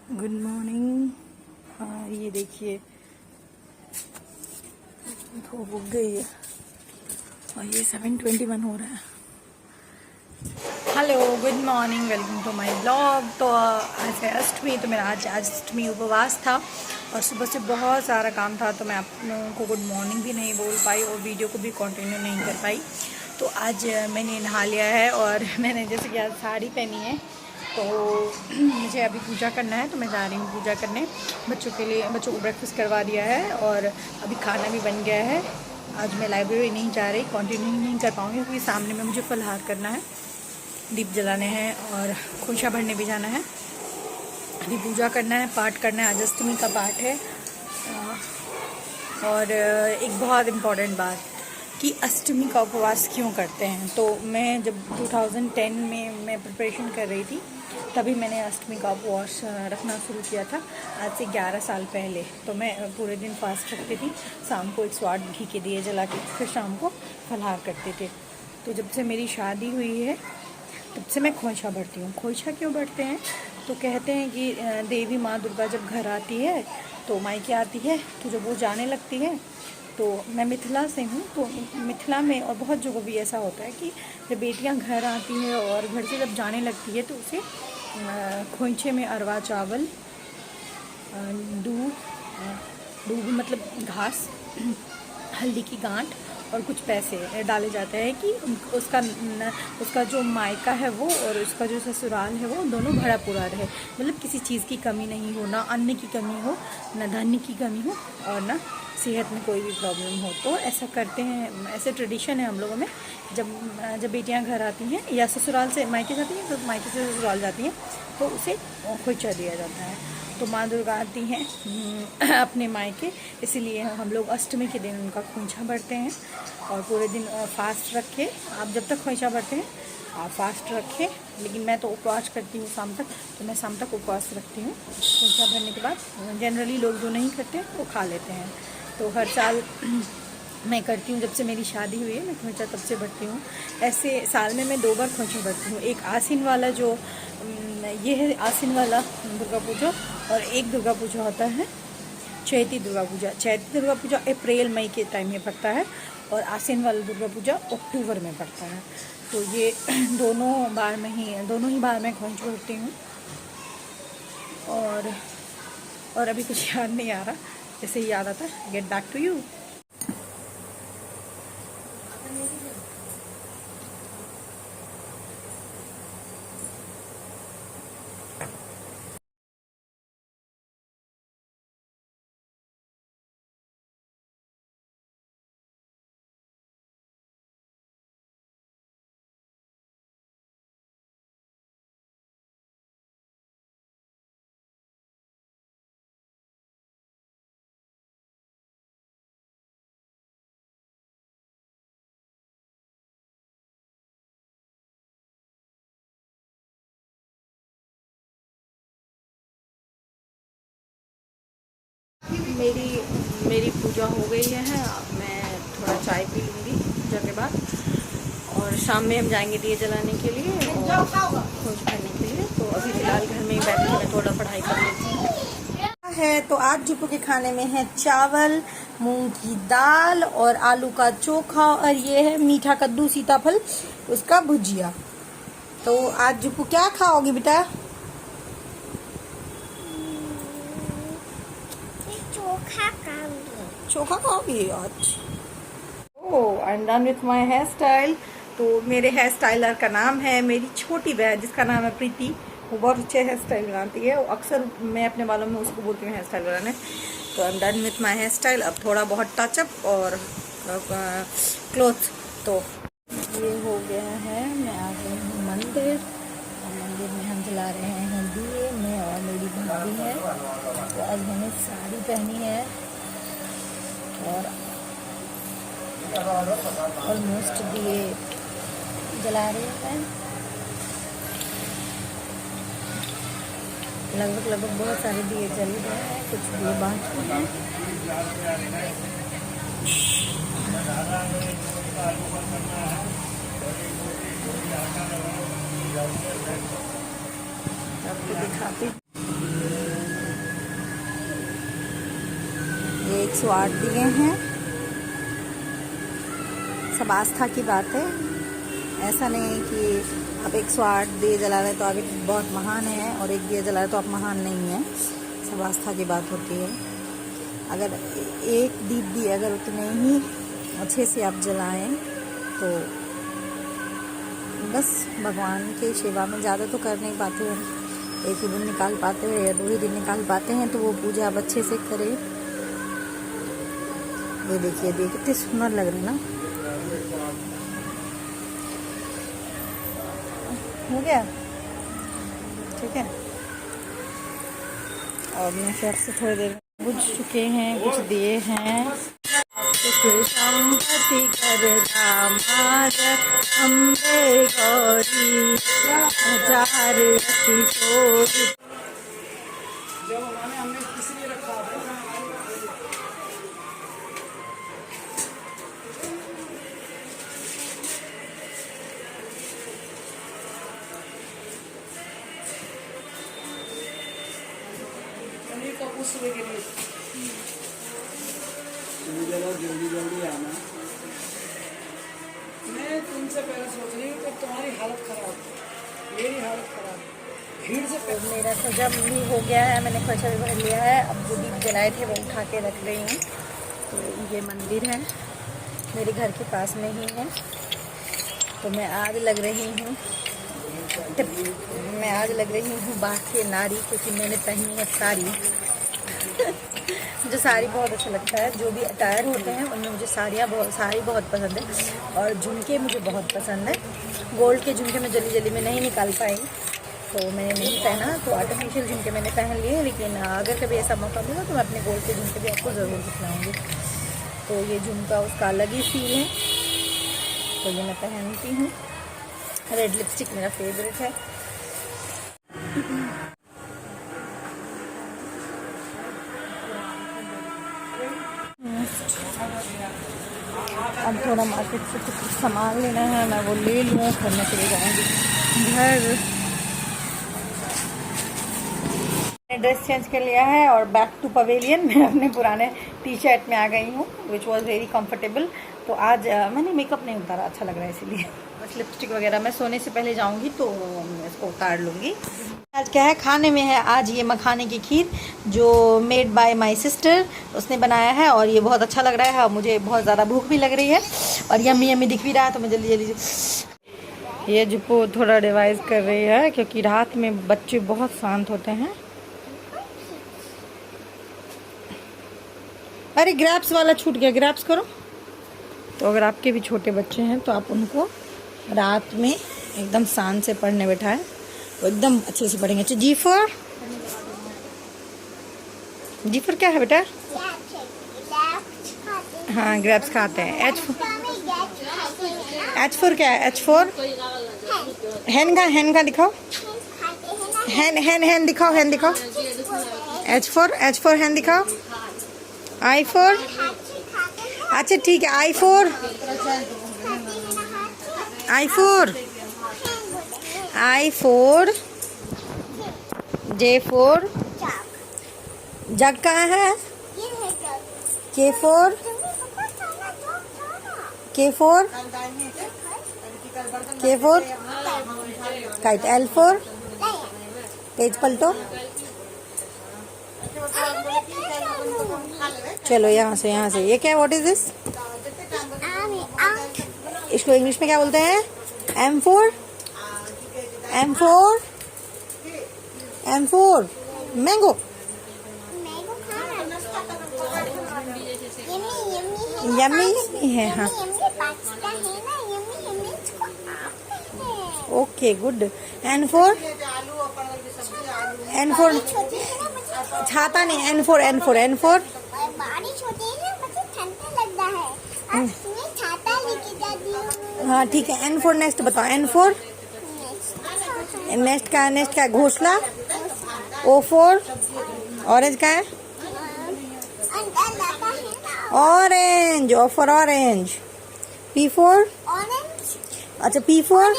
Good morning. ये देखिए धूप उग गई है और ये 7:21 हो रहा है। Hello, good morning, welcome to my blog. तो आज है अष्टमी, तो मेरा आज अष्टमी उपवास था और सुबह से बहुत सारा काम था, तो मैं आप लोगों को गुड मॉर्निंग भी नहीं बोल पाई और वीडियो को भी कंटिन्यू नहीं कर पाई। तो आज मैंने नहा लिया है और मैंने जैसे कि आज साड़ी पहनी है, तो मुझे अभी पूजा करना है, तो मैं जा रही हूँ पूजा करने। बच्चों को ब्रेकफास्ट करवा दिया है और अभी खाना भी बन गया है। आज मैं लाइब्रेरी नहीं जा रही, कंटिन्यू नहीं कर पाऊँगी क्योंकि सामने में मुझे फलहार करना है, दीप जलाने हैं और खुशियाँ भरने भी जाना है। अभी पूजा करना है, पाठ करना है, आज अष्टमी का पाठ है। और एक बहुत इम्पॉर्टेंट बात कि अष्टमी का उपवास क्यों करते हैं। तो मैं जब 2010 में मैं प्रिपरेशन कर रही थी, तभी मैंने अष्टमी का उपवास रखना शुरू किया था, आज से 11 साल पहले। तो मैं पूरे दिन फास्ट रखती थी, शाम को 108 घी के दिए जला के फिर शाम को फलाहार करते थे। तो जब से मेरी शादी हुई है तब से मैं खोइछा भरती हूँ। खोइछा क्यों भरते हैं? तो कहते हैं कि देवी माँ दुर्गा जब घर आती है तो मायके आती है, तो जब वो जाने लगती है, तो मैं मिथिला से हूँ, तो मिथिला में और बहुत जगह भी ऐसा होता है कि जब बेटियाँ घर आती हैं और घर से जब जाने लगती है तो उसे खोइछे में अरवा चावल, दूध मतलब घास, हल्दी की गांठ और कुछ पैसे डाले जाते हैं कि उसका जो मायका है वो और उसका जो ससुराल है वो दोनों भरा पूरा रहे। मतलब किसी चीज़ की कमी नहीं हो, ना अन्न की कमी हो, ना धन की कमी हो और ना सेहत में कोई भी प्रॉब्लम हो। तो ऐसा करते हैं, ऐसे ट्रेडिशन है हम लोगों में। जब बेटियां घर आती हैं या ससुराल से मायके जाती हैं, तो मायके से ससुराल जाती हैं, तो उसे खोइचा दिया जाता है। तो माँ दुर्गा आती हैं अपने मायके, इसीलिए हम लोग अष्टमी के दिन उनका खोइछा भरते हैं और पूरे दिन फास्ट रखें। आप जब तक खोइछा भरते हैं आप फास्ट रखें, लेकिन मैं तो उपवास करती हूँ शाम तक, तो मैं शाम तक उपवास रखती हूँ। खोइछा भरने के बाद जनरली लोग जो नहीं करते वो खा लेते हैं। तो हर साल मैं करती हूँ, जब से मेरी शादी हुई है मैं खोइछा तब से भरती हूँ। ऐसे साल में मैं 2 बार खोइछा भरती हूँ। एक आसिन वाला, जो ये है आसिन वाला दुर्गा पूजा, और एक दुर्गा पूजा होता है चैती दुर्गा पूजा। चैती दुर्गा पूजा अप्रैल मई के टाइम में पड़ता है और आसिन वाला दुर्गा पूजा अक्टूबर में पड़ता है। तो ये दोनों ही बार में खोइछा भरती हूँ। और अभी कुछ याद नहीं आ रहा, जैसे ही याद आता गेट बैक टू यू। मेरी पूजा हो गई है। अब मैं थोड़ा चाय पी लूँगी पूजा के बाद, और शाम में हम जाएंगे दिए जलाने के लिए और खोज करने के लिए। तो अभी फिलहाल घर में ही बैठ के मैं थोड़ा पढ़ाई कर लेती हूँ। है तो आज जुपू के खाने में है चावल, मूंग की दाल और आलू का चोखा, और ये है मीठा कद्दू सीताफल उसका भुजिया। तो आज जुपू क्या खाओगी बेटा? चोखा खाओगी आज? Oh, I am done with my hair style. तो मेरे हेयर स्टाइलर का नाम है मेरी छोटी बहन, जिसका नाम है प्रीति। वो बहुत अच्छे हेयर स्टाइल बनाती है, वो अक्सर मैं अपने बालों में उसको बोलती हूँ हेयर स्टाइल बनाने। तो I am done with my hair style. अब थोड़ा बहुत टचअप और क्लोथ। तो ये हो गया है, मैं आ गई हूँ मंदिर, और मंदिर में हम जला रहे हैं दिए, मैं और मेरी भाभी है। तो आज मैंने साड़ी पहनी है और ऑलमोस्ट दिए जला रहे हैं। लगभग बहुत सारे दिए जल रहे हैं, कुछ दिए बाकी हैं। आपको दिखाती 108 दिए हैं। सब आस्था की बात है, ऐसा नहीं है कि आप 108 दिए जला रहे तो आप एक बहुत महान हैं और एक दिया जला रहे तो आप महान नहीं हैं। सब आस्था की बात होती है। अगर एक दीप भी अगर उतने ही अच्छे से आप जलाएं तो बस भगवान के सेवा में ज़्यादा तो कर नहीं पाते हैं, एक ही दिन निकाल पाते हैं या 2 ही दिन निकाल पाते हैं, तो वो पूजा आप अच्छे से करें। ये देखिए कितने सुंदर लग रहे हैं ना। हो गया, ठीक है। और मैं फिर से थोड़ी देर बुझ चुके हैं, कुछ दिए हैं। संपत्ति कर दामाद अम्बे गौरी 1000 रति कोटि। हमने किसने रखा सुबह के लिए जल्दी आना। मैं तुमसे पहले सोच रही हूँ कि तुम्हारी हालत खराब, मेरी हालत खराब, भीड़ से मेरा तो जब भी हो गया है, मैंने खर्चा भी भर लिया है। अब जो दीप जलाए थे वो उठा के रख रही हूँ। तो ये मंदिर है मेरे घर के पास में ही है, तो मैं आज लग रही हूँ बाकी नारी, क्योंकि मैंने पहनी है साड़ी। मुझे साड़ी बहुत अच्छा लगता है, जो भी अटायर होते हैं उनमें मुझे साड़ी बहुत पसंद है। और झुमके मुझे बहुत पसंद है। गोल्ड के झुमके मैं जल्दी में नहीं निकाल पाई, तो मैंने नहीं पहना, तो आर्टिफिशियल झुमके मैंने पहन लिए। लेकिन अगर कभी ऐसा मौका मिला तो मैं अपने गोल्ड के झुमके भी आपको ज़रूर दिखलाऊँगी। तो ये झुमका उसका अलग ही फील है, तो ये मैं पहनती हूँ। रेड लिपस्टिक मेरा फेवरेट है। अब थोड़ा मार्केट से कुछ सामान लेना है, मैं वो ले लूँ, फिर मैं चले जाऊँगी घर। मैंने ड्रेस चेंज कर लिया है और बैक टू पवेलियन। मैं अपने पुराने टी शर्ट में आ गई हूँ, विच वॉज वेरी कंफर्टेबल। तो आज मैंने मेकअप नहीं उतारा, अच्छा लग रहा है इसीलिए। बस लिपस्टिक वगैरह मैं सोने से पहले जाऊँगी तो मैं इसको उतार लूँगी। आज क्या है खाने में है, आज ये मखाने की खीर जो मेड बाय माय सिस्टर, उसने बनाया है और ये बहुत अच्छा लग रहा है। और मुझे बहुत ज़्यादा भूख भी लग रही है और यम्मी दिख भी रहा है, तो मैं जल्दी ये जुप्पो थोड़ा रिवाइज कर रही है, क्योंकि रात में बच्चे बहुत शांत होते हैं। अरे ग्रैप्स वाला छूट गया, ग्रैप्स करो। तो अगर आपके भी छोटे बच्चे हैं तो आप उनको रात में एकदम शांत से पढ़ने बैठाएं, वो एकदम अच्छे से पढ़ेंगे। अच्छा, जी फॉर क्या है बेटा? हाँ, ग्रैप्स खाते हैं। एच फॉर क्या है? एच फॉर हैन का दिखाओ, हैन दिखाओ। एच फॉर हैन दिखाओ। आई फॉर, अच्छा ठीक है, I for J for jug कहाँ है? K for kite. L for page पलटो। चलो यहाँ से ये क्या है? What is this? इसको इंग्लिश में क्या बोलते हैं? M four mango. यम्मी है, हाँ। Okay good. एन फोर छाता नहीं, एन फोर बारिश होती है ना, मतलब ठंडा लगता है। आज तुम्हें छाता लेके जाती हूँ। हाँ ठीक है। एन फोर नेक्स्ट बताओ। एन फोर नेक्स्ट का है? घोंसला। ओ फोर ऑरेंज का है? Orange. O for orange. P for, अच्छा पी फोर